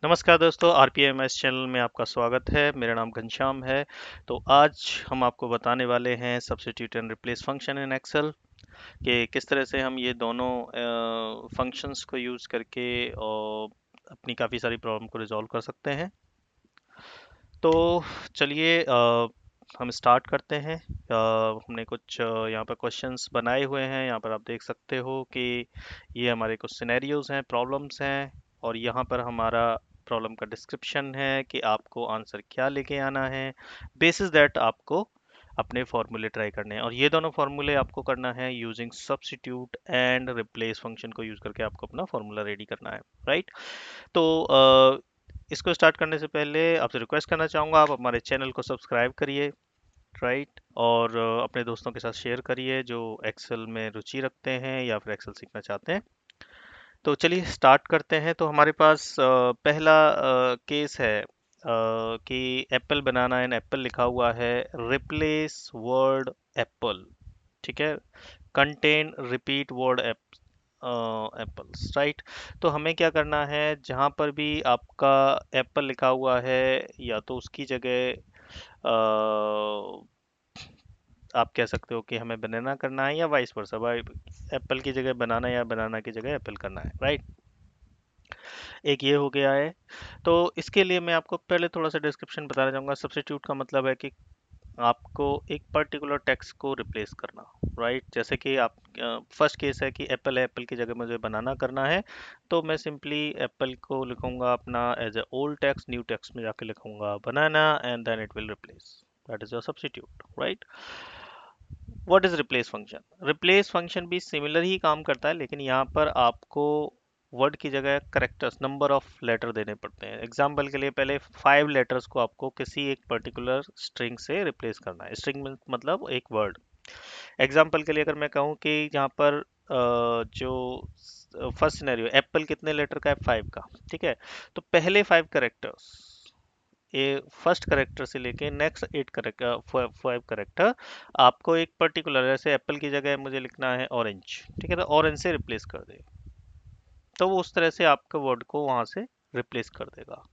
नमस्कार दोस्तों, आरपीएमएस चैनल में आपका स्वागत है। मेरा नाम घनश्याम है। तो आज हम आपको बताने वाले हैं substitute and replace function in Excel कि किस तरह से हम ये दोनों फंक्शंस को यूज़ करके और अपनी काफ़ी सारी प्रॉब्लम को रिजॉल्व कर सकते हैं। तो चलिए हम स्टार्ट करते हैं। हमने कुछ यहाँ पर क्वेश्चंस बनाए हुए हैं। यहाँ पर आप देख सकते हो कि ये हमारे कुछ सिनेरियोज हैं, प्रॉब्लम्स हैं, और यहाँ पर हमारा प्रॉब्लम का डिस्क्रिप्शन है कि आपको आंसर क्या लेके आना है। बेसिस दैट आपको अपने फॉर्मूले ट्राई करने हैं, और ये दोनों फॉर्मूले आपको करना है using substitute and replace function को यूज करके आपको अपना फॉर्मूला रेडी करना है, राइट। तो इसको स्टार्ट करने से पहले आपसे रिक्वेस्ट करना चाहूँगा, आप हमारे चैनल को सब्सक्राइब करिए, राइट, और अपने दोस्तों के साथ शेयर करिए जो एक्सेल में रुचि रखते हैं या फिर एक्सेल सीखना चाहते हैं। तो चलिए स्टार्ट करते हैं। तो हमारे पास पहला केस है कि एप्पल बनाना एंड एप्पल लिखा हुआ है, रिप्लेस वर्ड एप्पल, ठीक है, contain repeat word apples, right. तो हमें क्या करना है, जहाँ पर भी आपका एप्पल लिखा हुआ है या तो उसकी जगह आप कह सकते हो कि हमें बनाना करना है, या वाइस वर्सा, भाई एप्पल की जगह बनाना या बनाना की जगह एप्पल करना है, राइट। एक ये हो गया है। तो इसके लिए मैं आपको पहले थोड़ा सा डिस्क्रिप्शन बताना चाहूँगा। सब्स्टिट्यूट का मतलब है कि आपको एक पर्टिकुलर टेक्स्ट को रिप्लेस करना, राइट। जैसे कि आप फर्स्ट केस है कि एप्पल है, एप्पल की जगह मुझे बनाना करना है, तो मैं सिंपली एप्पल को लिखूंगा अपना as a old text, new text में जाके लिखूंगा banana, and then it will replace. That is your substitute, right. What is replace function? Replace function भी सिमिलर ही काम करता है, लेकिन यहाँ पर आपको वर्ड की जगह करेक्टर्स, नंबर ऑफ लेटर देने पड़ते हैं। एग्जाम्पल के लिए पहले 5 लेटर्स को आपको किसी एक पर्टिकुलर स्ट्रिंग से रिप्लेस करना है। स्ट्रिंग मतलब एक वर्ड। एग्जाम्पल के लिए अगर मैं कहूँ कि यहाँ पर जो फर्स्ट सिनेरियो, एप्पल कितने लेटर का है? 5 का, ठीक है। तो पहले 5 करेक्टर्स, ये फर्स्ट करेक्टर से लेके नेक्स्ट 8 करेक्टर, 5 करेक्टर, आपको एक पर्टिकुलर, जैसे एप्पल की जगह मुझे लिखना है ऑरेंज, ठीक है, तो ऑरेंज से रिप्लेस कर दे, तो वो उस तरह से आपके वर्ड को वहां से रिप्लेस कर देगा।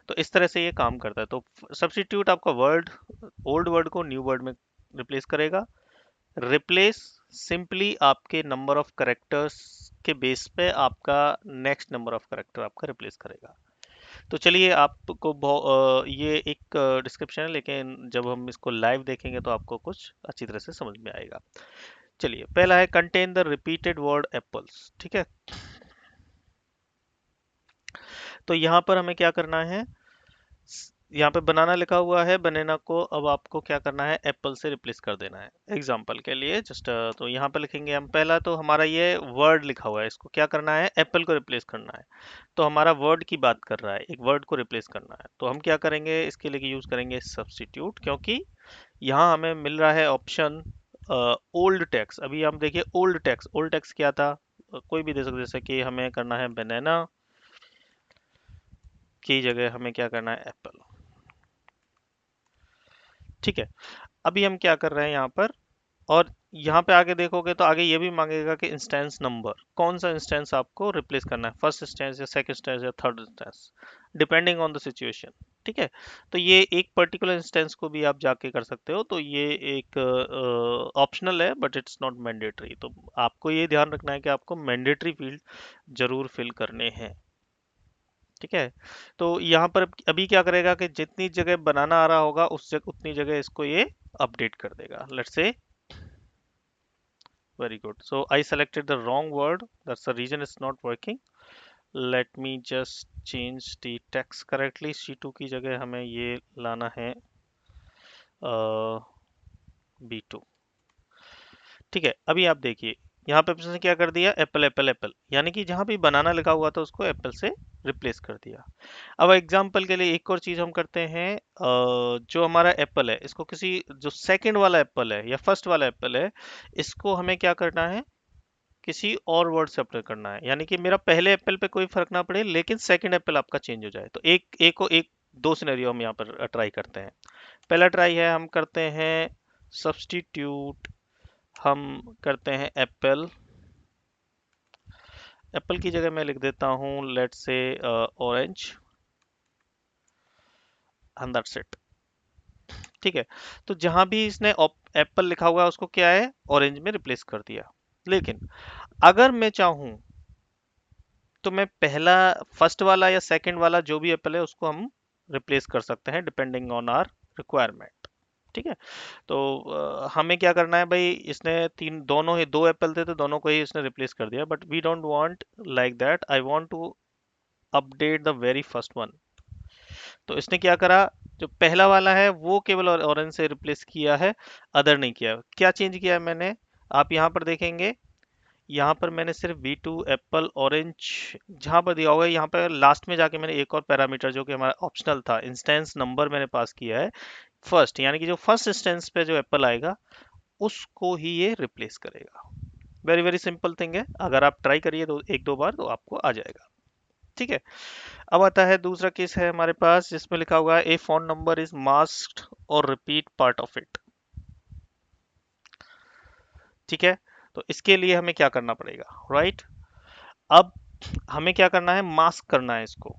तो इस तरह से ये काम करता है। तो सब्स्टिट्यूट आपका वर्ड, ओल्ड वर्ड को न्यू वर्ड में रिप्लेस करेगा। रिप्लेस सिंपली आपके नंबर ऑफ करेक्टर्स के बेस पे आपका नेक्स्ट नंबर ऑफ करेक्टर आपका रिप्लेस करेगा। तो चलिए आपको ये एक डिस्क्रिप्शन है, लेकिन जब हम इसको लाइव देखेंगे तो आपको कुछ अच्छी तरह से समझ में आएगा। चलिए, पहला है contain the repeated word apples, ठीक है। तो यहाँ पर हमें क्या करना है, यहाँ पे बनाना लिखा हुआ है, बनाना को अब आपको क्या करना है, एप्पल से रिप्लेस कर देना है। एग्जाम्पल के लिए जस्ट, तो यहाँ पे लिखेंगे हम, पहला तो हमारा ये वर्ड लिखा हुआ है, इसको क्या करना है, एप्पल को रिप्लेस करना है। तो हमारा वर्ड की बात कर रहा है, एक वर्ड को रिप्लेस करना है, तो हम क्या करेंगे, इसके लिए यूज करेंगे सब्स्टिट्यूट, क्योंकि यहाँ हमें मिल रहा है ऑप्शन ओल्ड टेक्स्ट। अभी हम देखिए ओल्ड टेक्स्ट, ओल्ड टेक्स्ट क्या था, कोई भी दे सकते, जैसे कि हमें करना है बनाना की जगह हमें क्या करना है, एप्पल, ठीक है। अभी हम क्या कर रहे हैं यहाँ पर, और यहाँ पे आगे देखोगे तो आगे ये भी मांगेगा कि इंस्टेंस नंबर, कौन सा इंस्टेंस आपको रिप्लेस करना है, फर्स्ट इंस्टेंस या सेकंड इंस्टेंस या third instance, depending on the situation, ठीक है। तो ये एक पर्टिकुलर इंस्टेंस को भी आप जाके कर सकते हो, तो ये एक ऑप्शनल है, बट इट्स नॉट मैंडेटरी। तो आपको ये ध्यान रखना है कि आपको मैंडेटरी फील्ड जरूर फिल करने हैं, ठीक है। तो यहाँ पर अभी क्या करेगा कि जितनी जगह बनाना आ रहा होगा उस जगह, उतनी जगह इसको ये अपडेट कर देगा। Let's say, very good, so I selected the wrong word, that's the reason it's not working. Let me just change the text correctly, C2 की जगह हमें ये लाना है B2, ठीक है। अभी आप देखिए, यहाँ पे उसने क्या कर दिया, एप्पल एप्पल एप्पल, यानी कि जहाँ भी बनाना लिखा हुआ था उसको एप्पल से रिप्लेस कर दिया। अब एग्जाम्पल के लिए एक और चीज हम करते हैं, जो हमारा एप्पल है, इसको किसी, जो सेकंड वाला एप्पल है या फर्स्ट वाला एप्पल है, इसको हमें क्या करना है, किसी और वर्ड से अप्लाई करना है, यानी कि मेरा पहले एप्पल पे कोई फर्क ना पड़े, लेकिन सेकंड एप्पल आपका चेंज हो जाए। तो एक दो सिनेरियो हम यहाँ पर ट्राई करते हैं। पहला ट्राई है, हम करते हैं सब्स्टिट्यूट, हम करते हैं एप्पल एप्पल की जगह मैं लिख देता हूँ let's say orange and that's it. ठीक है, तो जहां भी इसने एप्पल लिखा हुआ है उसको क्या है, ऑरेंज में रिप्लेस कर दिया। लेकिन अगर मैं चाहूं तो मैं पहला फर्स्ट वाला या सेकंड वाला जो भी एप्पल है उसको हम रिप्लेस कर सकते हैं डिपेंडिंग ऑन आर रिक्वायरमेंट। ठीक है, तो हमें क्या करना है भाई, इसने तीन दोनों ही दो एप्पल थे तो दोनों को ही इसने रिप्लेस कर दिया, but we don't want like that, I want to update the very first one. तो इसने क्या करा, जो पहला वाला है वो केवल ऑरेंज से रिप्लेस किया है, अदर नहीं किया। क्या चेंज किया है मैंने, आप यहाँ पर देखेंगे, यहाँ पर मैंने सिर्फ V2 एप्पल ऑरेंज जहाँ पर दिया होगा, यहाँ पर लास्ट में जाके मैंने एक और पैरामीटर जो कि हमारा ऑप्शनल था, इंस्टेंस नंबर मैंने पास किया है फर्स्ट, यानी कि जो फर्स्ट इंस्टेंस पे जो एप्पल आएगा उसको ही ये रिप्लेस करेगा। वेरी वेरी सिंपल थिंग है, अगर आप ट्राई करिए तो एक दो बार तो आपको आ जाएगा। ठीक है, अब आता है दूसरा केस है हमारे पास जिसमें लिखा हुआ है ए फोन नंबर इज मास्क्ड और रिपीट पार्ट ऑफ इट। ठीक है, तो इसके लिए हमें क्या करना पड़ेगा, राइट अब हमें क्या करना है, मास्क करना है इसको,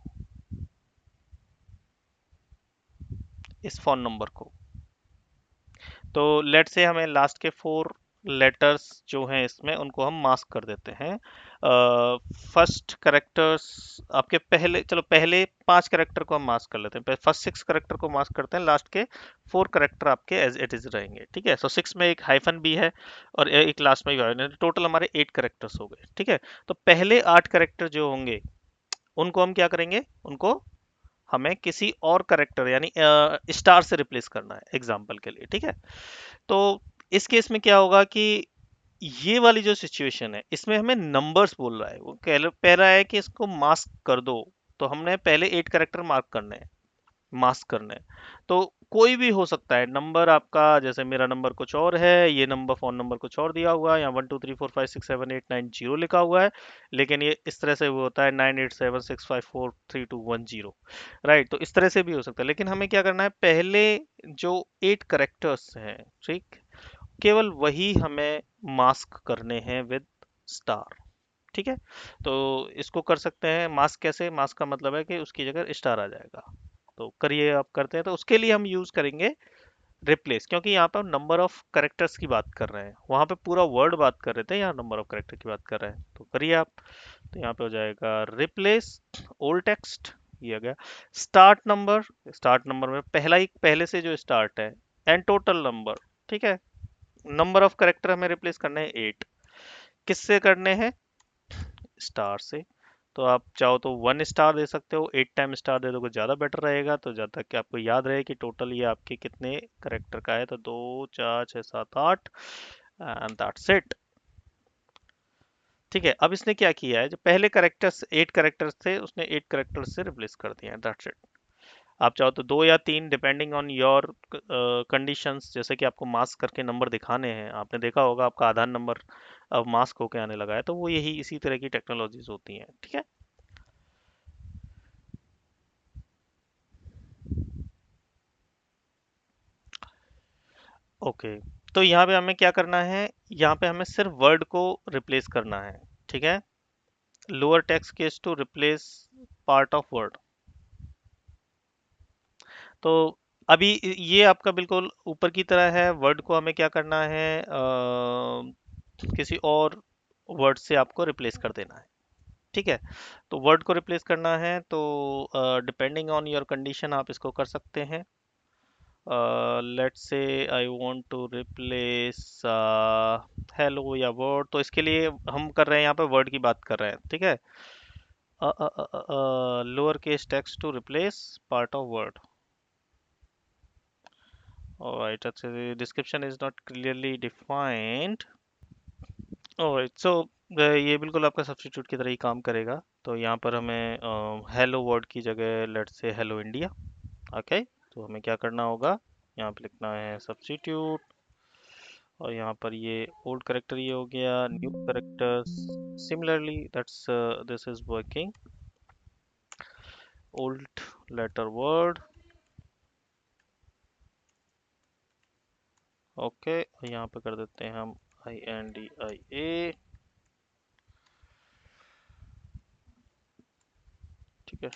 इस फोन नंबर को। तो लेट से हमें लास्ट के फोर लेटर्स जो हैं इसमें उनको हम मास्क कर देते हैं। फर्स्ट करेक्टर्स आपके पहले, चलो पहले पांच करेक्टर को हम मास्क कर लेते हैं, फर्स्ट सिक्स करेक्टर को मास्क करते हैं, लास्ट के फोर करेक्टर आपके एज इट इज रहेंगे। ठीक है, सो सिक्स में एक हाइफन भी है और एक लास्ट में भी, टोटल हमारे 8 करेक्टर्स हो गए। ठीक है, तो पहले 8 करेक्टर जो होंगे उनको हम क्या करेंगे, उनको हमें किसी और करेक्टर यानी स्टार से रिप्लेस करना है एग्जाम्पल के लिए। ठीक है, तो इस केस में क्या होगा कि ये वाली जो सिचुएशन है इसमें हमें नंबर्स बोल रहा है, वो कह रहा है कि इसको मास्क कर दो, तो हमने पहले 8 करेक्टर मार्क करने हैं, मास्क करना है। तो कोई भी हो सकता है नंबर आपका, जैसे मेरा नंबर कुछ और है, ये नंबर फोन नंबर कुछ और दिया हुआ है, यहाँ 1 2 3 4 5 6 7 8 9 0 लिखा हुआ है, लेकिन ये इस तरह से वो होता है 9 8 7 6 5 4 3 2 1 0। राइट, तो इस तरह से भी हो सकता है, लेकिन हमें क्या करना है, पहले जो 8 करेक्टर्स हैं, ठीक, केवल वही हमें मास्क करने हैं विद स्टार। ठीक है, तो इसको कर सकते हैं मास्क कैसे, मास्क का मतलब है कि उसकी जगह स्टार आ जाएगा। तो करिए, आप करते हैं तो उसके लिए हम यूज करेंगे रिप्लेस, क्योंकि यहाँ पर नंबर ऑफ करेक्टर्स की बात कर रहे हैं, वहां पे पूरा वर्ड बात कर रहे थे, यहाँ नंबर ऑफ करेक्टर की बात कर रहे हैं, तो करिए आप। तो यहाँ पे हो जाएगा रिप्लेस ओल्ड टेक्स्ट, ये आ गया स्टार्ट नंबर, स्टार्ट नंबर में पहला ही पहले से जो स्टार्ट है, एंड टोटल नंबर। ठीक है, नंबर ऑफ करेक्टर हमें रिप्लेस करने हैं 8, किससे करने हैं, स्टार से। तो आप चाहो तो 1 स्टार दे सकते हो, 8 टाइम स्टार दे दोगे ज़्यादा बेटर रहेगा, तो जब तक कि आपको याद रहे कि टोटल ये आपके कितने करेक्टर का है, तो 2 4 6 7 8 एंड दैट्स इट। ठीक है, अब इसने क्या किया है, जो पहले करेक्टर्स 8 करेक्टर्स थे उसने 8 करेक्टर्स से रिप्लेस कर दिए हैं, दैट्स इट। आप चाहो तो 2 या 3 डिपेंडिंग ऑन योर कंडीशंस, जैसे कि आपको मास्क करके नंबर दिखाने हैं, आपने देखा होगा आपका आधार नंबर अब मास्क होके आने लगा है, तो वो यही इसी तरह की टेक्नोलॉजीज होती हैं। ठीक है, ओके, तो यहाँ पे हमें क्या करना है, यहाँ पे हमें सिर्फ वर्ड को रिप्लेस करना है। ठीक है, lower text case to replace part of word. तो अभी ये आपका बिल्कुल ऊपर की तरह है, वर्ड को हमें क्या करना है, किसी और वर्ड से आपको रिप्लेस कर देना है। ठीक है, तो वर्ड को रिप्लेस करना है तो डिपेंडिंग ऑन योर कंडीशन आप इसको कर सकते हैं। Let's say I want to replace hello या वर्ड, तो इसके लिए हम कर रहे हैं, यहाँ पे वर्ड की बात कर रहे हैं। ठीक है, lower case text to replace part of word. Alright, अच्छा, description is not clearly defined. Alright, so ये बिल्कुल आपका सब्स्टिट्यूट की तरह ही काम करेगा। तो यहाँ पर हमें हेलो वर्ड की जगह let's say hello India. Okay, तो हमें क्या करना होगा, यहाँ पे लिखना है सब्स्टिट्यूट, और यहाँ पर ये ओल्ड करेक्टर ये हो गया, new characters similarly that's this is working, old letter word. Okay, यहाँ पे कर देते हैं हम INDIA। ठीक है,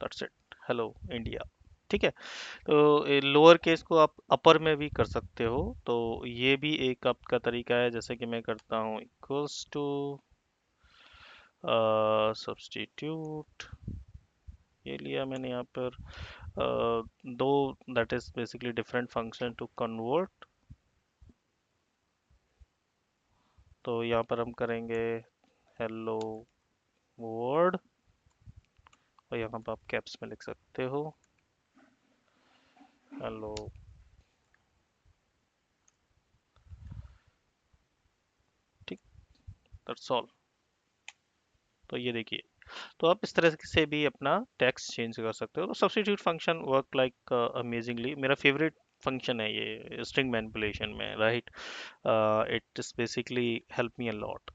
दैट्स इट, हेलो इंडिया। ठीक है, तो लोअर केस को आप अपर में भी कर सकते हो, तो ये भी एक आपका तरीका है। जैसे कि मैं करता हूँ इक्वल्स टू सब्स्टिट्यूट, ये लिया मैंने यहाँ पर दो, that is basically different function to convert. तो यहाँ पर हम करेंगे हेलो वर्ल्ड, और यहाँ पर आप कैप्स में लिख सकते हो हेलो। ठीक, दैट्स ऑल। तो ये देखिए, तो आप इस तरह से भी अपना टेक्स्ट चेंज कर सकते हो। तो substitute function work like amazingly, मेरा फेवरेट फंक्शन है ये स्ट्रिंग मैनिपुलेशन में, right. It is basically help me a lot.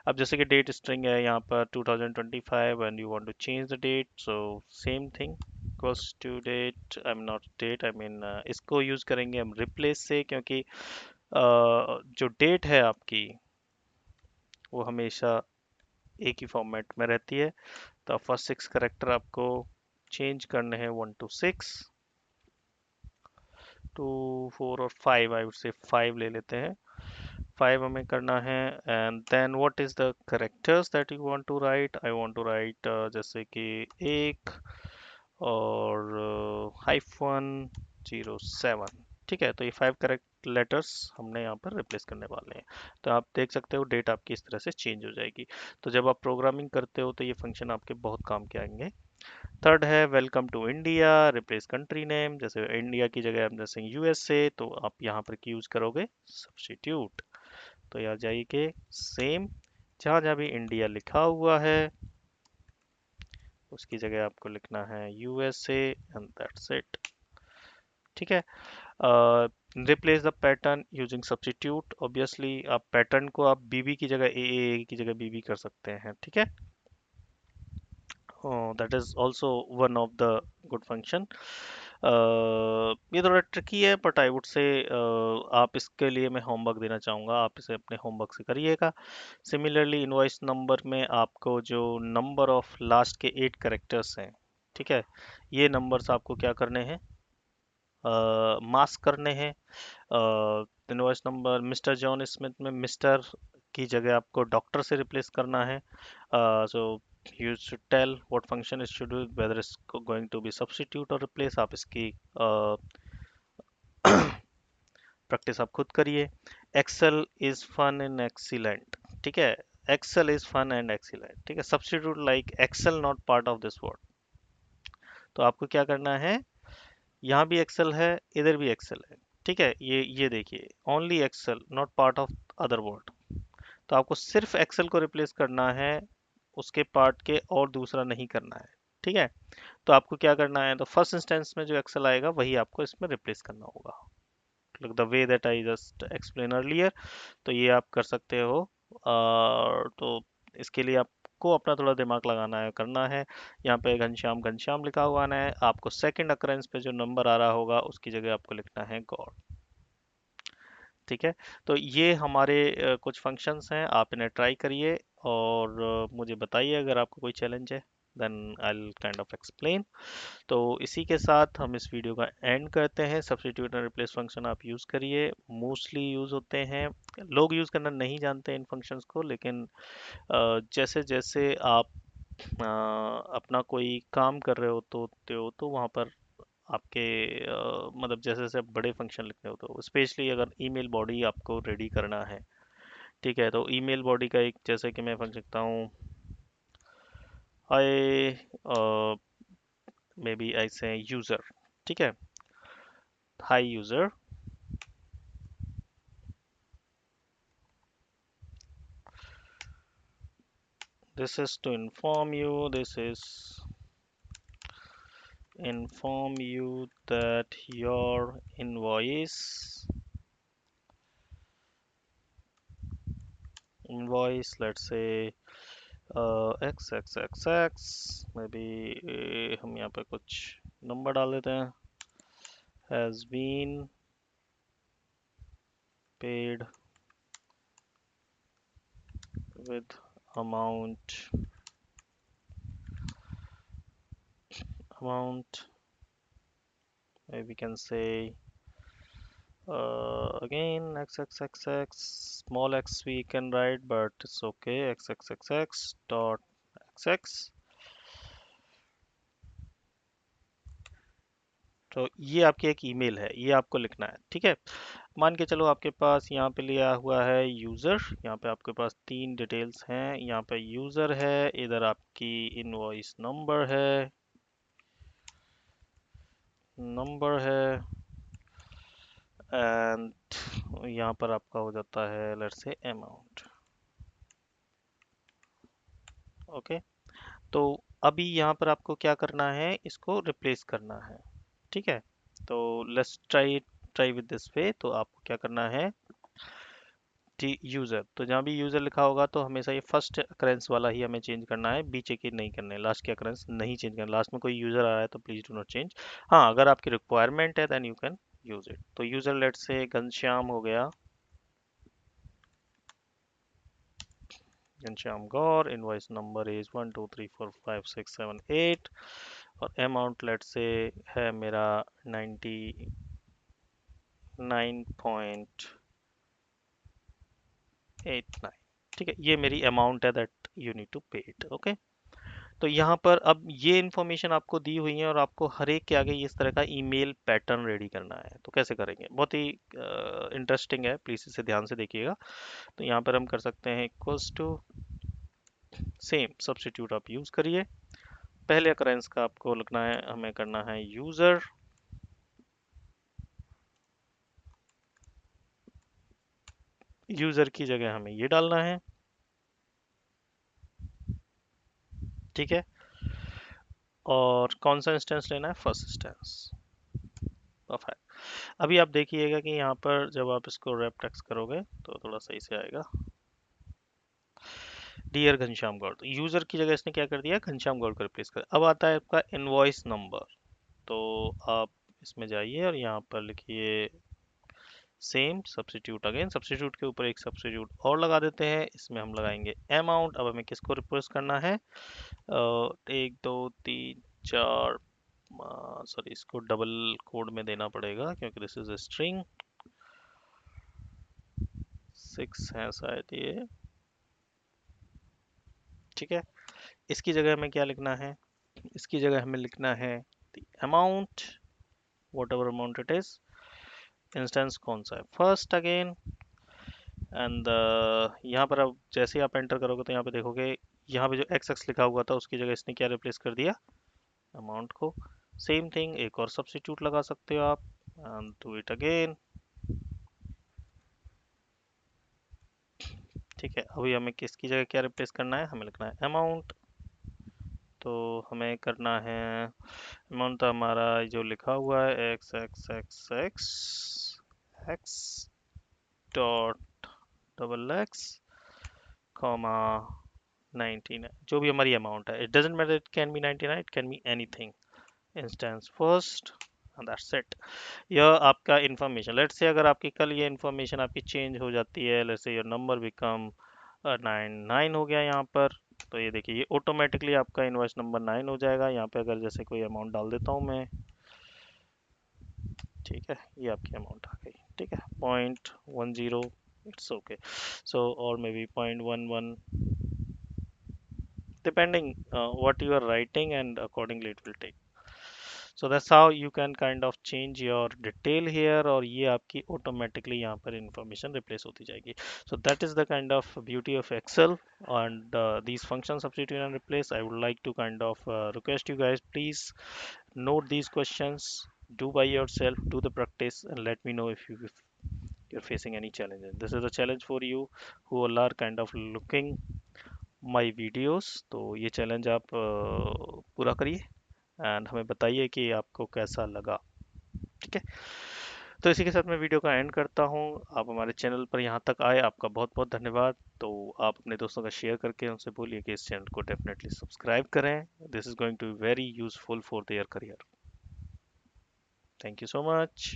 अब जैसे कि डेट स्ट्रिंग है यहाँ पर 2025 and you want to change the date, so same thing, equals to date, I am not date, I mean इसको use करेंगे हम रिप्लेस से, क्योंकि जो डेट है आपकी वो हमेशा एक ही फॉर्मेट में रहती है। तो फर्स्ट 6 करेक्टर आपको चेंज करने हैं, 1 to 6, 2 4 और 5, आई वुड से 5 ले लेते हैं। 5 हमें करना है, and then what is the characters that you want to write. I want to write जैसे कि एक और -07। ठीक है, तो ये 5 करेक्ट लेटर्स हमने यहाँ पर रिप्लेस करने वाले हैं। तो आप देख सकते हो डेट आपकी इस तरह से चेंज हो जाएगी। तो जब आप प्रोग्रामिंग करते हो तो ये फंक्शन आपके बहुत काम के आएंगे। थर्ड है welcome to India, replace country name, जैसे इंडिया की जगह हम जैसे यूएसए, तो आप यहाँ पर यूज करोगे सब्स्टिट्यूट। तो यहाँ जाइए, सेम, जहाँ जहाँ भी इंडिया लिखा हुआ है उसकी जगह आपको लिखना है यूएसए, एंड दैट्स इट। ठीक है, replace the pattern using substitute, obviously आप पैटर्न को आप बीबी की जगह ए की जगह बीबी कर सकते हैं। ठीक है, that is also one of the good function. ये थोड़ा ट्रिकी है, बट आई वुड से आप इसके लिए मैं होमवर्क देना चाहूँगा, आप इसे अपने होमवर्क से करिएगा। सिमिलरली इनवॉइस नंबर में आपको जो नंबर ऑफ लास्ट के 8 करेक्टर्स हैं, ठीक है, ये नंबर्स आपको क्या करने हैं, मास्क करने हैं। Invoice number mister John Smith में मिस्टर की जगह आपको डॉक्टर से रिप्लेस करना है। सो you should tell what function it should do, whether it's going to be substitute or replace। आप इसकी प्रैक्टिस आप खुद करिए। Excel is fun and excellent, ठीक है, Excel is fun and excellent, ठीक है, substitute like Excel not part of this word. तो आपको क्या करना है, यहाँ भी एक्सेल है, इधर भी एक्सेल है, ठीक है, ये देखिए, only Excel not part of other word. तो आपको सिर्फ एक्सेल को रिप्लेस करना है, उसके पार्ट के और दूसरा नहीं करना है। ठीक है, तो आपको क्या करना है, तो फर्स्ट इंस्टेंस में जो एक्सेल आएगा वही आपको इसमें रिप्लेस करना होगा, like the way that I just explained earlier। तो ये आप कर सकते हो। तो इसके लिए आपको अपना थोड़ा दिमाग लगाना है, करना है। यहाँ पे घनश्याम घनश्याम लिखा हुआ आना है, आपको सेकंड अकरेंस पे जो नंबर आ रहा होगा उसकी जगह आपको लिखना है गॉड। ठीक है, तो ये हमारे कुछ फंक्शंस हैं, आप इन्हें ट्राई करिए और मुझे बताइए अगर आपको कोई चैलेंज है, then I will kind of explain. तो इसी के साथ हम इस वीडियो का एंड करते हैं। सब्स्टिट्यूट एंड रिप्लेस फंक्शन आप यूज़ करिए, मोस्टली यूज़ होते हैं, लोग यूज़ करना नहीं जानते इन फंक्शंस को, लेकिन जैसे जैसे आप अपना कोई काम कर रहे होते हो तो वहाँ पर आपके मतलब जैसे जैसे आप बड़े फंक्शन लिखने होते हो, स्पेशली अगर ईमेल बॉडी आपको रेडी करना है, ठीक है, तो ईमेल बॉडी का एक, जैसे कि मैं फंक्शन लिखता हूँ हाय, मे बी आई से यूज़र, ठीक है, हाय user, this is to inform you, this is inform you that your invoice, let's say XXXX, maybe हम यहाँ पे कुछ नंबर डाल देते हैं, has been paid with amount amount, maybe we can say again xxxx, small x we can write, but it's okay, xxxx dot xx. तो ये आपकी एक ईमेल है, ये आपको लिखना है, ठीक है। मान के चलो आपके पास यहाँ पे लिया हुआ है यूज़र, यहाँ पे आपके पास तीन डिटेल्स हैं, यहाँ पे यूज़र है, इधर आपकी इनवॉइस नंबर है एंड यहाँ पर आपका हो जाता है लेट्स से अमाउंट। ओके, तो अभी यहाँ पर आपको क्या करना है, इसको रिप्लेस करना है, ठीक है। तो let's try with this way. तो आपको क्या करना है, यूज़र, तो जहाँ भी यूज़र लिखा होगा तो हमेशा ये फर्स्ट अकरेंस वाला ही हमें चेंज करना है, बीच के नहीं करने, लास्ट के अकरेंस नहीं चेंज करना। लास्ट में कोई यूज़र आ रहा है तो प्लीज़ डू नॉट चेंज। हाँ, अगर आपकी रिक्वायरमेंट है then you can use it. तो यूज़र लेट्स से घनश्याम हो गया, Ghanshyam Gaur, invoice number is 1 2 3 4 5 6 7 8 और अमाउंट लेट से है मेरा 99.89, ठीक है। ये मेरी अमाउंट है दैट यू नीड टू पे इट। ओके, तो यहाँ पर अब ये इन्फॉर्मेशन आपको दी हुई है और आपको हर एक के आगे इस तरह का ईमेल पैटर्न रेडी करना है। तो कैसे करेंगे, बहुत ही इंटरेस्टिंग है, प्लीज़ इसे ध्यान से देखिएगा। तो यहाँ पर हम कर सकते हैं इक्वल्स टू सेम सब्स्टिट्यूट आप यूज़ करिए। पहले अकरेंस का आपको लिखना है, हमें करना है यूज़र, यूज़र की जगह हमें ये डालना है, ठीक है। और कौन सा इंस्टेंस लेना है, फर्स्ट इंस्टेंस ऑफ है। अभी आप देखिएगा कि यहाँ पर जब आप इसको रैप टेक्स्ट करोगे तो थोड़ा सही से आएगा। डियर घनश्याम गौड़, तो यूजर की जगह इसने क्या कर दिया, घनश्याम गौड़ को रिप्लेस कर। अब आता है आपका इनवॉइस नंबर। तो आप इसमें जाइए और यहाँ पर लिखिए सेम सब्स्टिट्यूट, अगेन सब्स्टिट्यूट के ऊपर एक सब्स्टिट्यूट और लगा देते हैं, इसमें हम लगाएंगे अमाउंट। अब हमें किसको रिप्लेस करना है, 1 2 3 4, सॉरी इसको डबल कोड में देना पड़ेगा क्योंकि दिस इज ए स्ट्रिंग, 6 है शायद ये, ठीक है। इसकी जगह हमें क्या लिखना है, इसकी जगह हमें लिखना है the amount, what ever amount it is. Instance कौन सा है, फर्स्ट अगेन। एंड यहाँ पर अब जैसे ही आप एंटर करोगे तो यहाँ पे देखोगे, यहाँ पे जो एक्स एक्स लिखा हुआ था उसकी जगह इसने क्या रिप्लेस कर दिया, अमाउंट को। सेम थिंग एक और सब्स्टिट्यूट लगा सकते हो आप, एंड डू इट अगेन, ठीक है। अभी हमें किसकी जगह क्या रिप्लेस करना है, हमें लिखना है अमाउंट। तो हमें करना है अमाउंट, हमारा जो लिखा हुआ है x x x x x dot double x comma 99, जो भी हमारी अमाउंट है, it doesn't matter, it can be 99, it can be anything, instance first and that's it. यह आपका इन्फॉर्मेशन, लेट्स से अगर आपकी कल ये इन्फॉर्मेशन आपकी चेंज हो जाती है, let's say your number become 99 हो गया यहाँ पर, तो ये देखिए ये ऑटोमेटिकली आपका इनवॉइस नंबर 9 हो जाएगा। यहाँ पे अगर जैसे कोई अमाउंट डाल देता हूँ मैं, ठीक है, ये आपकी अमाउंट आ गई, ठीक है, 0.10, इट्स ओके। सो और may be 0.11, depending what you are writing, and accordingly it will take. So that's how you can kind of change your detail here, और ये आपकी automatically यहाँ पर information replace होती जाएगी। So that is the kind of beauty of Excel, and these functions substitute and replace. I would like to kind of request you guys, please note these questions, do by yourself, do the practice, and let me know if you're facing any challenges. This is a challenge for you who all are kind of looking my videos. तो ये challenge आप पूरा करिए and हमें बताइए कि आपको कैसा लगा, ठीक है। तो इसी के साथ मैं वीडियो का एंड करता हूँ। आप हमारे चैनल पर यहाँ तक आए, आपका बहुत बहुत धन्यवाद। तो आप अपने दोस्तों का शेयर करके उनसे बोलिए कि इस चैनल को डेफिनेटली सब्सक्राइब करें, this is going to be very useful for their career. Thank you so much.